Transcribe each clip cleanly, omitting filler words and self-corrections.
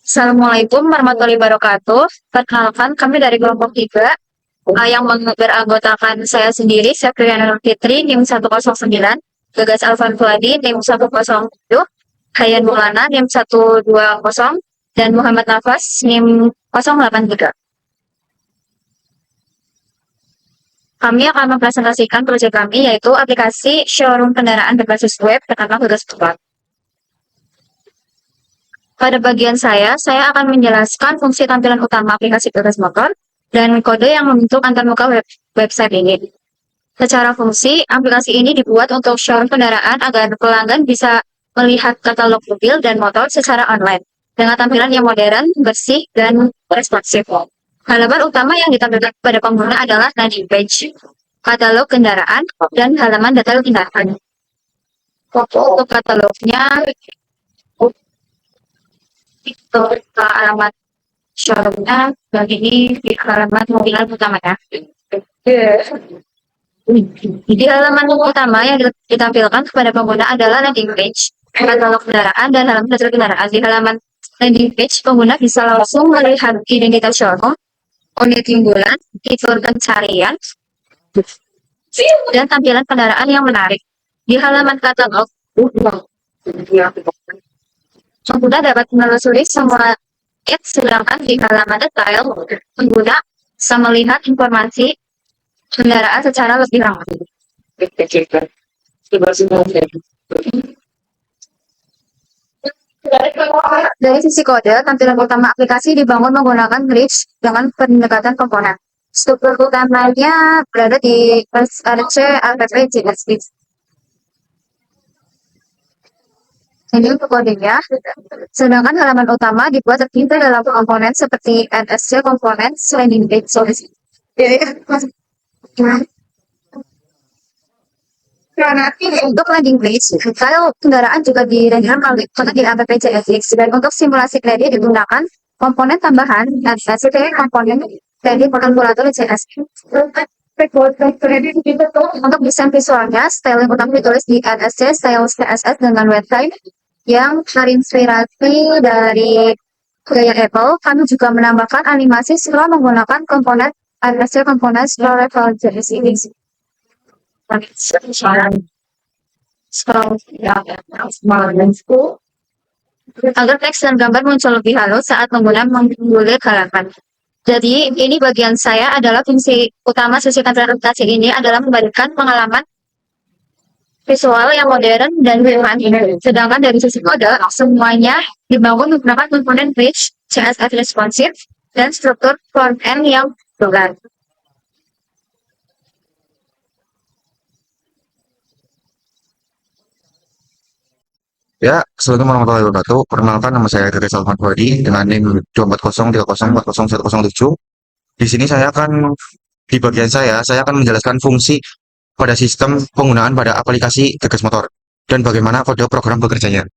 Assalamualaikum warahmatullahi wabarakatuh. Perkenalkan, kami dari kelompok 3 yang beranggotakan saya sendiri, Septriana Nur Fitri, NIM 109, Gagas Alfan Fuadi, NIM 107, Hayan Maulana, NIM 120, dan Muhammad Nafas, NIM 083. Kami akan mempresentasikan proyek kami, yaitu aplikasi showroom kendaraan berbasis web bernama Gagas Tempat. Pada bagian saya akan menjelaskan fungsi tampilan utama aplikasi Gagas Motor dan kode yang membentuk antarmuka website ini. Secara fungsi, aplikasi ini dibuat untuk showroom kendaraan agar pelanggan bisa melihat katalog mobil dan motor secara online dengan tampilan yang modern, bersih, dan responsif. Halaman utama yang ditampilkan pada pengguna adalah landing page, katalog kendaraan, dan halaman detail kendaraan. Untuk katalognya, itu alamat showroomnya dan ini di halaman mobilan utama ya. Di halaman utama yang ditampilkan kepada pengguna adalah landing page, katalog kendaraan, dan halaman detail kendaraan. Di halaman landing page, pengguna bisa langsung melihat identitas showroom, unit unggulan, fitur pencarian, dan tampilan kendaraan yang menarik. Di halaman katalog, pengguna dapat menelusuri semua sedangkan di halaman detail, pengguna bisa melihat informasi kendaraan secara lebih ramai. Dari sisi kode, tampilan utama aplikasi dibangun menggunakan bridge dengan pendekatan komponen. Struktur utamanya berada di RC, RPP, JSP. Ini untuk kodenya, sedangkan halaman utama dibuat terdiri dalam komponen seperti NSC komponen landing page solusi. Untuk landing page, file kendaraan juga dirender di app JSX, dan untuk simulasi kredit digunakan komponen tambahan NSC komponen kredit kalkulator JSX. Untuk desain visualnya, style yang utama ditulis di NSC style CSS dengan website yang terinspirasi dari gaya Apple. Kami juga menambahkan animasi setelah menggunakan komponen NSC komponen scroll level JS ini. Agar teks dan gambar muncul lebih halus saat menggunakan mengulik halaman. Jadi, ini bagian saya adalah fungsi utama sisi tampilan aplikasi ini adalah memberikan pengalaman visual yang modern dan nyaman. Sedangkan dari sisi kode, semuanya dibangun menggunakan komponen bridge, CSS responsive, dan struktur front-end yang bulat. Ya, Assalamualaikum warahmatullahi wabarakatuh. Perkenalkan, nama saya Gagas Alfan Fuadi dengan NIM 24030400107. Di sini di bagian saya akan menjelaskan fungsi pada sistem penggunaan pada aplikasi Gagas Motor dan bagaimana kode program bekerjanya.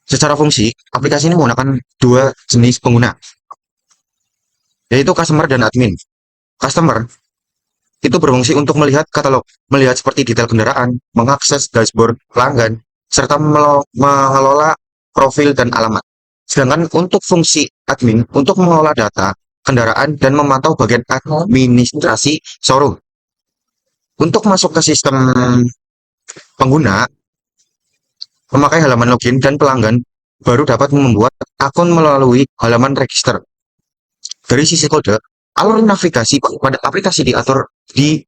Secara fungsi, aplikasi ini menggunakan dua jenis pengguna, yaitu customer dan admin. Customer itu berfungsi untuk melihat katalog, melihat seperti detail kendaraan, mengakses dashboard pelanggan, serta mengelola profil dan alamat. Sedangkan untuk fungsi admin, untuk mengelola data kendaraan dan memantau bagian administrasi showroom. Untuk masuk ke sistem pengguna, memakai halaman login dan pelanggan baru dapat membuat akun melalui halaman register. Dari sisi kode, alur navigasi pada aplikasi diatur di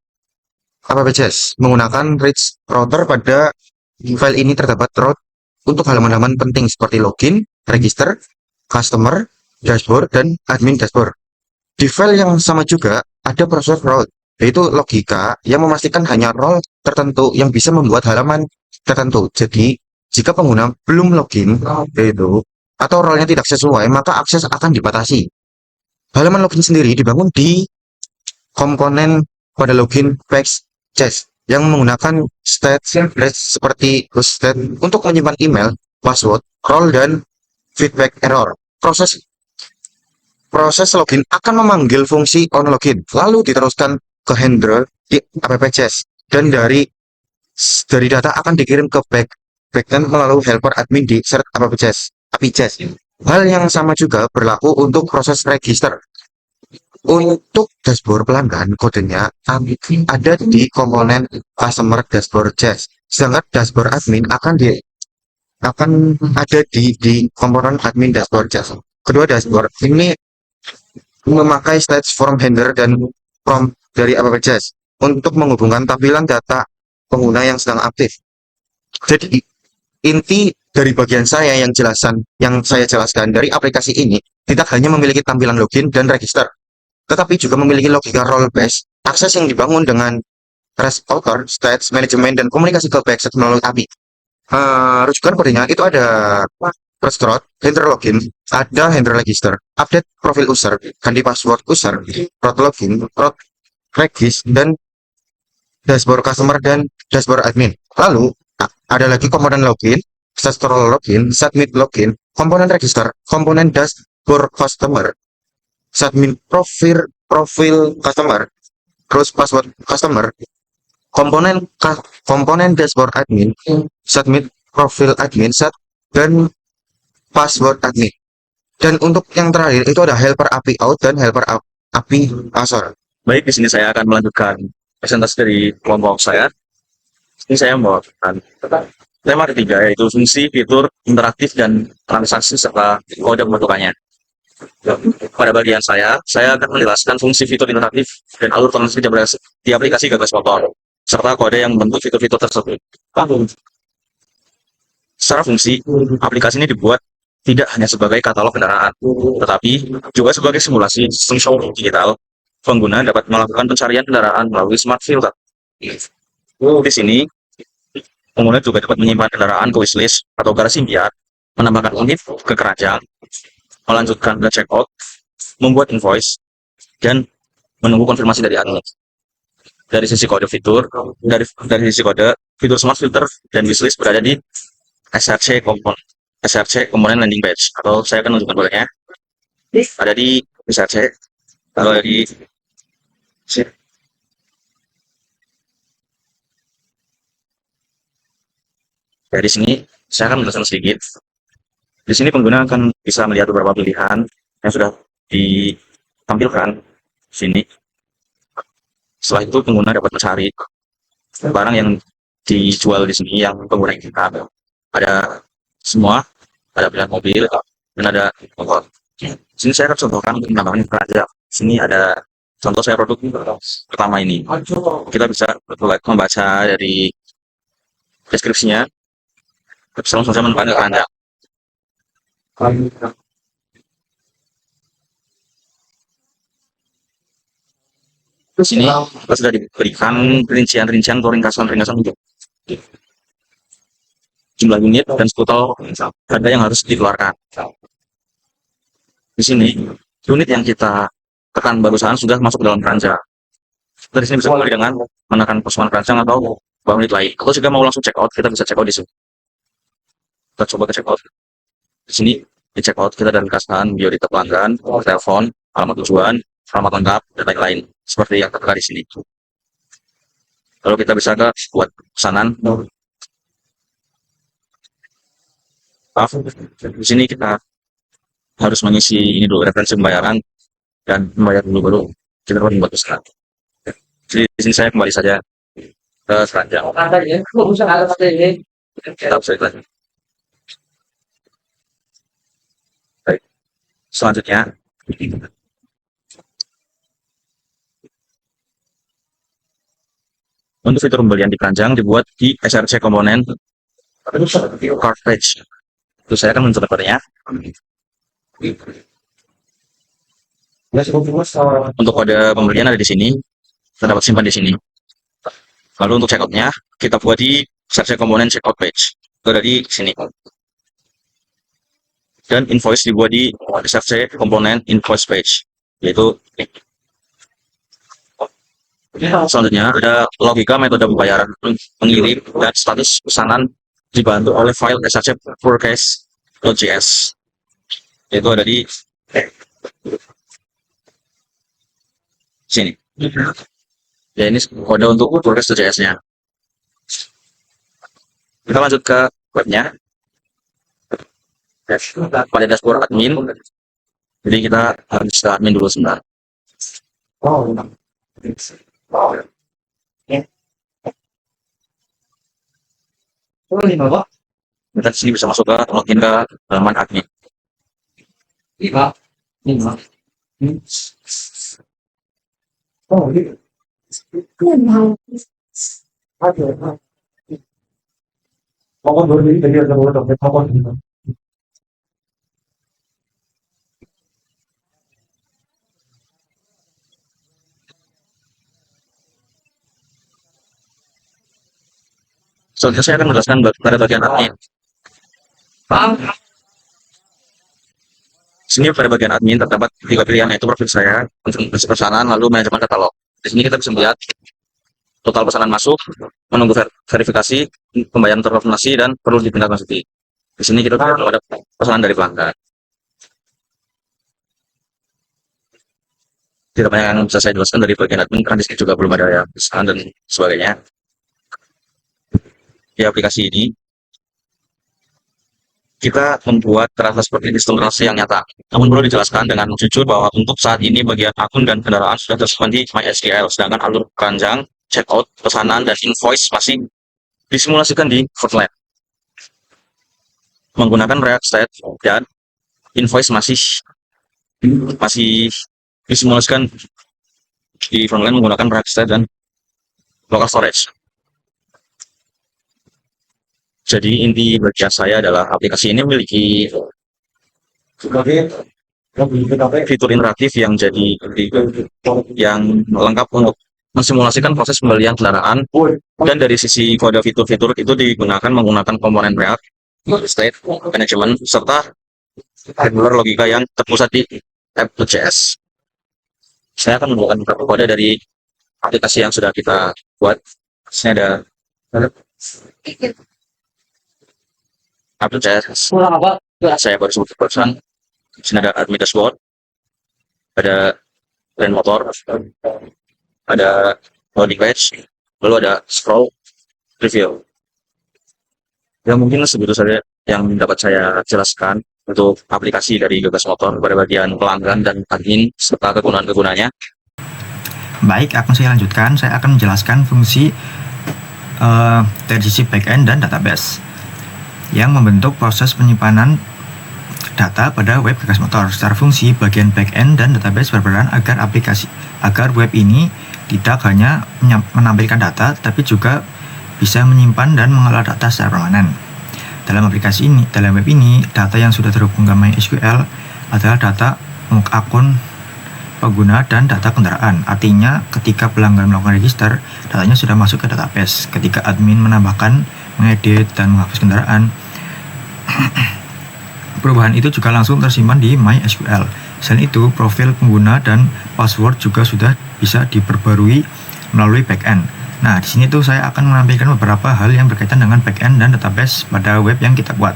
app.js menggunakan rich router. Pada file ini terdapat route untuk halaman-halaman penting seperti login, register, customer, dashboard, dan admin dashboard. Di file yang sama juga ada proses route, yaitu logika yang memastikan hanya role tertentu yang bisa membuat halaman tertentu. Jadi, jika pengguna belum login atau role-nya tidak sesuai, maka akses akan dibatasi. Halaman login sendiri dibangun di komponen pada login page.js yang menggunakan state seperti state untuk menyimpan email, password, role, dan feedback error. Proses login akan memanggil fungsi onLogin, lalu diteruskan ke handler di app.js, dan dari data akan dikirim ke backend melalui helper admin di search app.js. API JAS. Hal yang sama juga berlaku untuk proses register. Untuk dashboard pelanggan, kodenya ada di komponen customer dashboard JAS. Sedangkan dashboard admin akan ada di komponen admin dashboard JAS. Kedua dashboard ini memakai stage form handler dan prompt dari app JAS untuk menghubungkan tampilan data pengguna yang sedang aktif. Jadi inti dari bagian saya yang saya jelaskan dari aplikasi ini tidak hanya memiliki tampilan login dan register, tetapi juga memiliki logika role based, akses yang dibangun dengan REST outer, stage management, dan komunikasi ke backend melalui API. Rujukan kodenya itu ada restart, handler login, ada handler register, update profil user, ganti password user, root login, root regis, dan dashboard customer dan dashboard admin. Lalu ada lagi komponen login, statutory login, submit login, komponen register, komponen dashboard customer, submit profil customer, terus password customer, komponen dashboard admin, submit profil admin, dan password admin. Dan untuk yang terakhir itu ada helper API out dan helper API asor. Baik, di sini saya akan melanjutkan presentasi dari kelompok saya. Ini saya membawakan tema ketiga, yaitu fungsi, fitur, interaktif, dan transaksi serta kode pembentukannya. Pada bagian saya akan menjelaskan fungsi, fitur, interaktif, dan alur transaksi di aplikasi Gagas Motor, serta kode yang membentuk fitur-fitur tersebut. Secara fungsi, aplikasi ini dibuat tidak hanya sebagai katalog kendaraan, tetapi juga sebagai simulasi sistem showroom digital. Pengguna dapat melakukan pencarian kendaraan melalui smart filter. Di sini, pengguna juga dapat menyimpan kendaraan ke wishlist atau garasi impian, menambahkan unit ke keranjang, melanjutkan ke checkout, membuat invoice, dan menunggu konfirmasi dari admin. Dari sisi kode fitur, dari sisi kode, fitur smart filter dan wishlist berada di SRC komponen landing page, atau saya akan menunjukkan bolehnya ada di SRC. Kalau di dari sini saya akan menjelaskan sedikit. Di sini pengguna akan bisa melihat beberapa pilihan yang sudah ditampilkan di sini. Setelah itu pengguna dapat mencari barang yang dijual di sini yang pengguna inginkan. Ada semua, ada pilihan mobil dan ada motor. Di sini saya akan contohkan untuk menambahkan keranjang. Di sini ada contoh saya produk pertama ini. Kita bisa membaca dari deskripsinya. Bisa langsung saja menambahkan keranjang. Di sini kita sudah diberikan rincian-rincian atau ringkasan-ringkasan untuk jumlah unit dan total harga yang harus dikeluarkan. Di sini unit yang kita tekan barusan sudah masuk dalam keranjang. Dari sini bisa kembali dengan menekan potongan keranjang atau bawa unit lain. Kalau jika mau langsung check out, kita bisa check out di sini. Kita coba ke check out. Di sini di check out kita ada ringkasan biodata pelanggan, telepon, alamat tujuan, alamat lengkap, dan lain-lain seperti yang tertera di sini. Lalu kita bisa ke buat pesanan. Di sini kita harus mengisi ini dulu, referensi pembayaran, dan membayar dulu baru kita dapat membuat pesanan. Jadi di sini saya kembali saja ke keranjang. Kita bisa lihat. Baik. Selanjutnya, untuk fitur pembelian di keranjang dibuat di SRC komponen cart page. Itu saya akan mencoba kodenya. Untuk kode pembelian ada di sini, kita dapat simpan di sini. Lalu untuk checkoutnya kita buat di SRC komponen checkout page. Itu ada di sini. Dan invoice dibuat di SRC komponen invoice page, yaitu ini. Selanjutnya ada logika metode pembayaran, pengirim, dan status pesanan dibantu oleh file SRC forecast.js. Itu ada di sini. Ya, ini kode untuk forecast.js-nya. Kita lanjut ke webnya. pada dashboard admin. Jadi kita harus ke admin dulu sebentar. Kita di sini bisa masuk ke login ke halaman admin. Selanjutnya saya akan menjelaskan pada bagian admin. Di sini pada bagian admin terdapat 3 pilihan, yaitu profil saya, konfigurasi pesanan, lalu manajemen katalog. Di sini kita bisa melihat total pesanan masuk, menunggu verifikasi, pembayaran terkonfirmasi, dan perlu ditindaklanjuti. Di sini kita ada pesanan dari pelanggan. Tidak banyak yang bisa saya jelaskan dari bagian admin, karena di sini juga belum ada ya pesanan dan sebagainya. Di aplikasi ini, kita membuat terasa seperti sistem transaksi yang nyata. Namun perlu dijelaskan dengan jujur bahwa untuk saat ini bagian akun dan kendaraan sudah tersimpan di MySQL, sedangkan alur keranjang, checkout, pesanan, dan invoice masih disimulasikan di Frontline. Menggunakan React State dan invoice masih disimulasikan di Frontline menggunakan React State dan local storage. Jadi inti bagian saya adalah aplikasi ini memiliki fitur interaktif yang lengkap untuk mensimulasikan proses pembelian kendaraan, dan dari sisi kode fitur-fitur itu menggunakan komponen React, State Management, serta regular logika yang terpusat di app.js. Saya akan membawakan beberapa kode dari aplikasi yang sudah kita buat. Ini ada app.js. Saya baru sebut barusan. Di sini ada admin dashboard, ada brand motor, ada loading page, lalu ada scroll review. Ya mungkin segitu saja yang dapat saya jelaskan untuk aplikasi dari Gagas Motor pada bagian pelanggan dan admin serta kegunaan-kegunaannya. Baik, akan saya lanjutkan. Saya akan menjelaskan fungsi dari sisi backend dan database yang membentuk proses penyimpanan data pada web Gagas Motor. Secara fungsi, bagian backend dan database berperan agar web ini tidak hanya menampilkan data, tapi juga bisa menyimpan dan mengelola data secara permanen. Dalam web ini, data yang sudah terhubung ke MySQL adalah data akun pengguna dan data kendaraan. Artinya, ketika pelanggan melakukan register, datanya sudah masuk ke database. Ketika admin menambahkan, mengedit, dan menghapus kendaraan, perubahan itu juga langsung tersimpan di MySQL. Selain itu, profil pengguna dan password juga sudah bisa diperbarui melalui backend. Nah, di sini tuh saya akan menampilkan beberapa hal yang berkaitan dengan backend dan database pada web yang kita buat.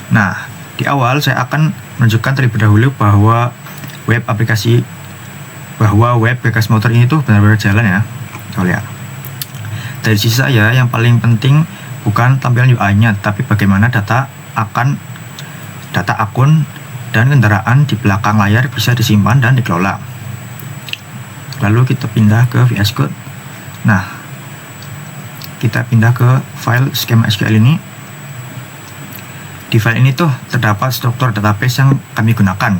Nah, di awal saya akan menunjukkan terlebih dahulu bahwa web Gagas Motor ini tuh benar-benar jalan ya. Coba lihat. Dari sisi saya, yang paling penting bukan tampilan UI-nya, tapi bagaimana data akun dan kendaraan di belakang layar bisa disimpan dan dikelola. Lalu kita pindah ke VS Code. Nah, kita pindah ke file skema SQL ini. Di file ini tuh terdapat struktur database yang kami gunakan.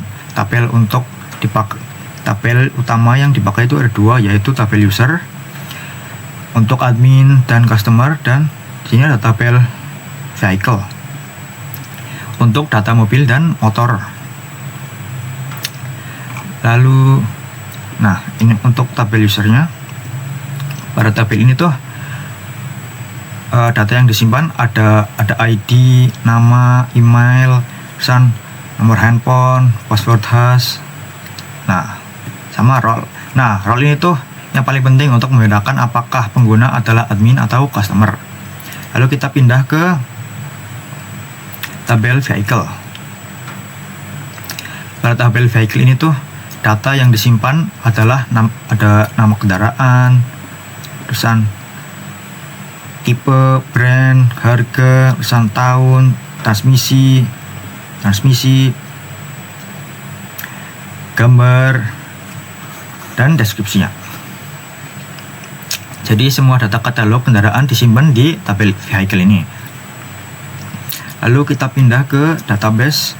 Tabel utama yang dipakai itu ada 2, yaitu tabel user untuk admin dan customer, dan di sini ada tabel vehicle untuk data mobil dan motor. Lalu, nah ini untuk tabel usernya. Pada tabel ini tuh data yang disimpan ada ID, nama, email, nomor handphone, password hash. Nah, sama role. Nah, role ini tuh yang paling penting untuk membedakan apakah pengguna adalah admin atau customer. Lalu kita pindah ke tabel vehicle. Pada tabel vehicle ini tuh data yang disimpan adalah ada nama kendaraan, terusan tipe, brand, harga, terusan tahun, transmisi, transmisi, gambar, dan deskripsinya. Jadi semua data katalog kendaraan disimpan di tabel vehicle ini. Lalu kita pindah ke database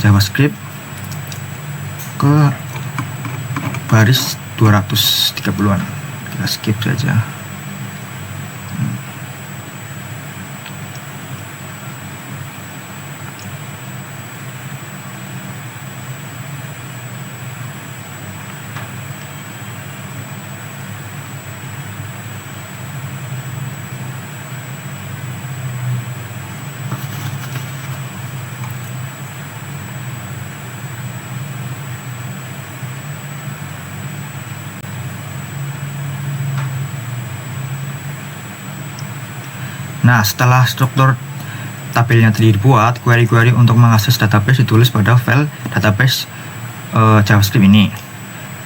JavaScript ke baris 230-an. Kita skip saja. Nah, setelah struktur tabelnya tadi dibuat, query-query untuk mengakses database ditulis pada file database JavaScript ini.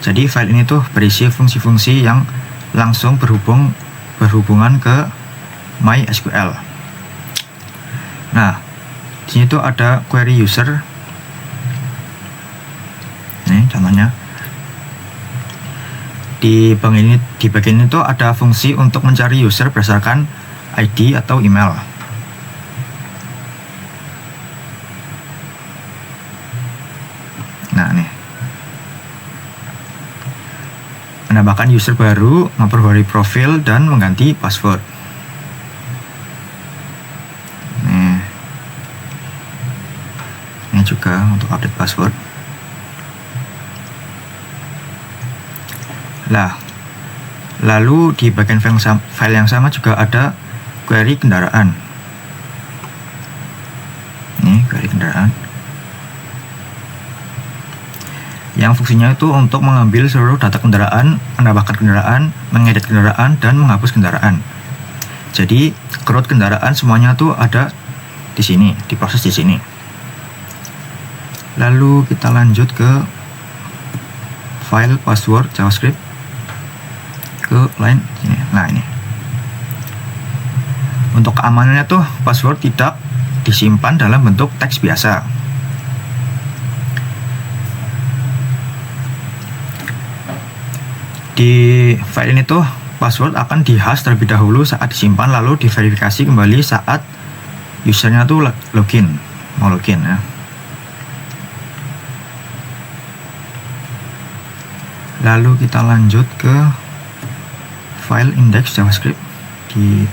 Jadi file ini tuh berisi fungsi-fungsi yang langsung berhubungan ke MySQL. Nah, di sini tuh ada query user. Ini contohnya. Di bagian ini tuh ada fungsi untuk mencari user berdasarkan ID atau email. Nah, nih. Menambahkan user baru, memperbarui profil, dan mengganti password. Nih. Ini juga untuk update password. Lalu di bagian file yang sama juga ada query kendaraan. Ini query kendaraan. Yang fungsinya itu untuk mengambil seluruh data kendaraan, menambahkan kendaraan, mengedit kendaraan, dan menghapus kendaraan. Jadi root kendaraan semuanya tuh ada di sini, diproses di sini. Lalu kita lanjut ke file password JavaScript ke line sini. Nah, ini. Untuk keamanannya tuh password tidak disimpan dalam bentuk teks biasa. Di file ini tuh password akan dihash terlebih dahulu saat disimpan, lalu diverifikasi kembali saat usernya tuh mau login ya. Lalu kita lanjut ke file index JavaScript di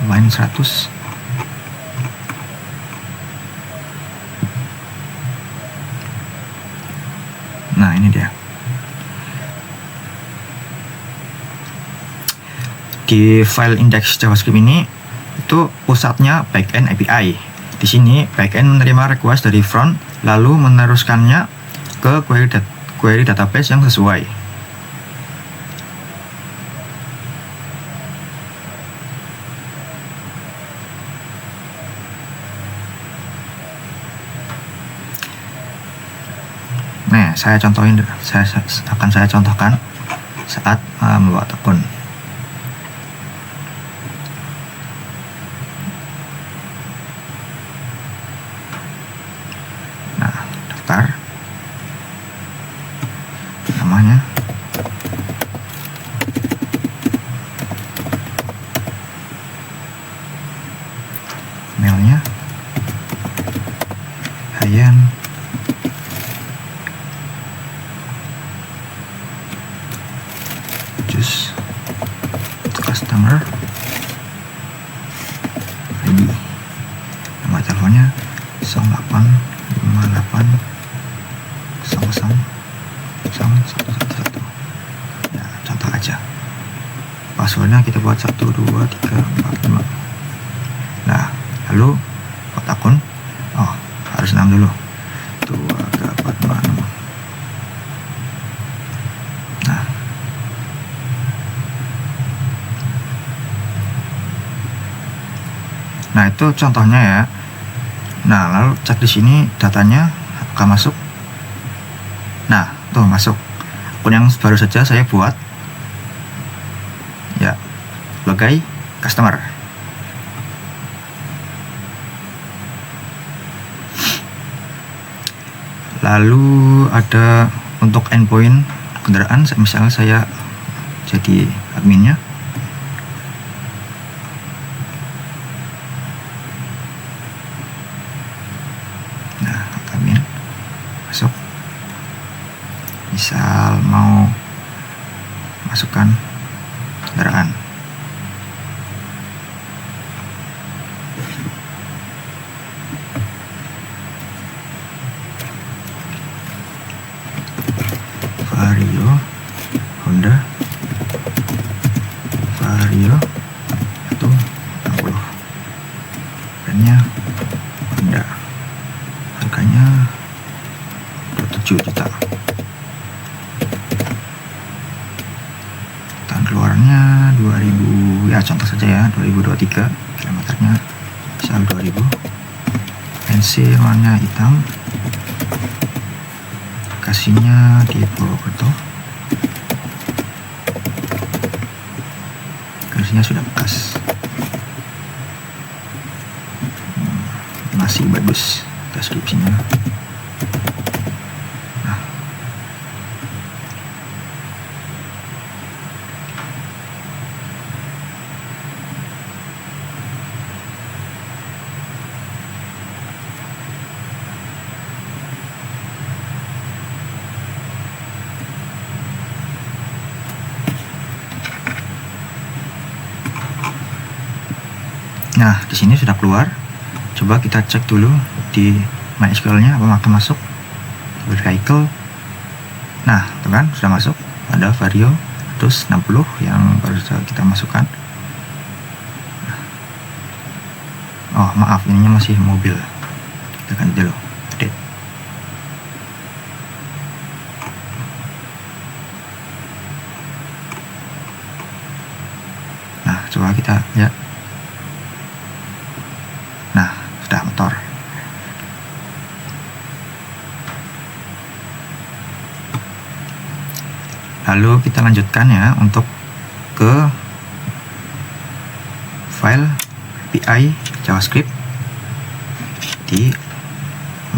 line 100. Nah, ini dia. Di file index JavaScript ini itu pusatnya backend API. Di sini backend menerima request dari front lalu meneruskannya ke query database yang sesuai. Nah, saya akan saya contohkan saat membuat akun. Nah, daftar namanya, mailnya, Hayan, choose customer ID, nama teleponnya 0858000111. Ya, contoh aja. Passwordnya kita buat 1 2 3 4 5. Nah, lalu buat akun, harus 6 dulu. 2 3 4 5 6. Nah, nah itu contohnya ya. Nah, lalu cek di sini datanya akan masuk. Nah, tuh masuk. Akun yang baru saja saya buat. Ya, sebagai customer. Lalu ada untuk endpoint kendaraan, misalnya saya jadi adminnya. Nah, admin masuk, misal mau masukkan kendaraan. Vario Honda Vario 160, brandnya Honda, harganya 27 juta, tahun keluarannya 2000, ya contoh saja ya, 2023, kilometernya misal 2000, bensin warnanya hitam, lokasinya di Purwokerto, garisnya sudah bekas, masih bagus deskripsinya. Nah, nah di sini sudah keluar. Coba kita cek dulu di MySQL-nya apakah masuk vehicle. Nah, itu kan sudah masuk, ada Vario 160 yang baru saja kita masukkan. Oh maaf, ininya masih mobil, kita ganti dulu, update. Nah, coba kita lihat. Nah, sudah motor. Lalu kita lanjutkan ya untuk ke file API JavaScript di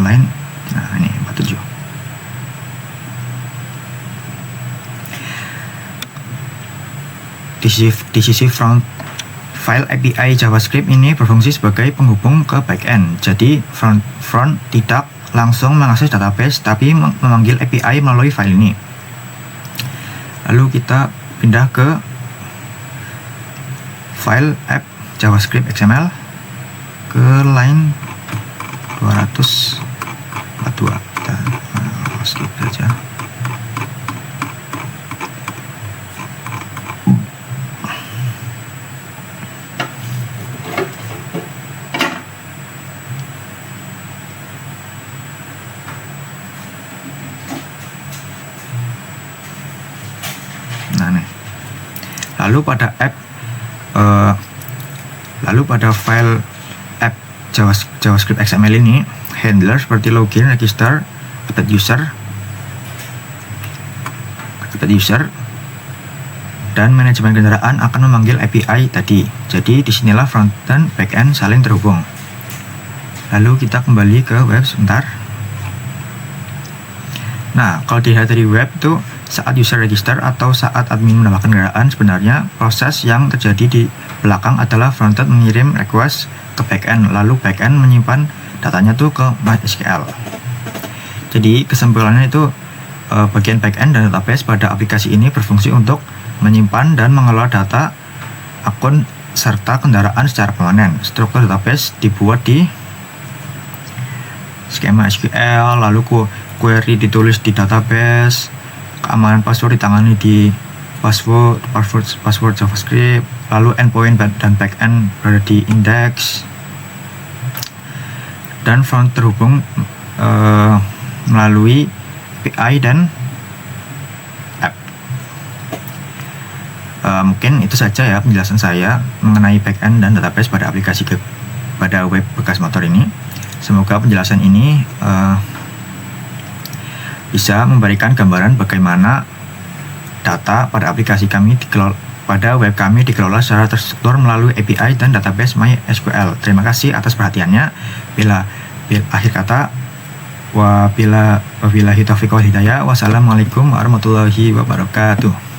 line, nah ini 47. Di sisi front, file API JavaScript ini berfungsi sebagai penghubung ke backend. Jadi front tidak langsung mengakses database, tapi memanggil API melalui file ini. Lalu kita pindah ke file app JavaScript XML ke line 242. Kita skip saja. Nah, nih. Lalu pada file app JavaScript XML ini, handler seperti login, register, update user, dan manajemen kendaraan akan memanggil API tadi. Jadi disinilah front dan backend saling terhubung. Lalu kita kembali ke web sebentar. Nah, kalau dilihat dari web itu, saat user register atau saat admin menambahkan kendaraan, sebenarnya proses yang terjadi di belakang adalah frontend mengirim request ke backend, lalu backend menyimpan datanya tuh ke MySQL. Jadi kesimpulannya itu bagian backend dan database pada aplikasi ini berfungsi untuk menyimpan dan mengelola data akun serta kendaraan secara permanen. Struktur database dibuat di skema SQL, lalu query ditulis di database, keamanan password ditangani di password JavaScript, lalu endpoint dan backend berada di index, dan front terhubung melalui API dan app. Mungkin itu saja ya penjelasan saya mengenai backend dan database pada aplikasi pada web bekas motor ini. Semoga penjelasan ini bisa memberikan gambaran bagaimana data pada aplikasi kami pada web kami dikelola secara terstruktur melalui API dan database MySQL. Terima kasih atas perhatiannya. Bila akhir kata, Wabillahi taufiq wal hidayah. Wassalamualaikum warahmatullahi wabarakatuh.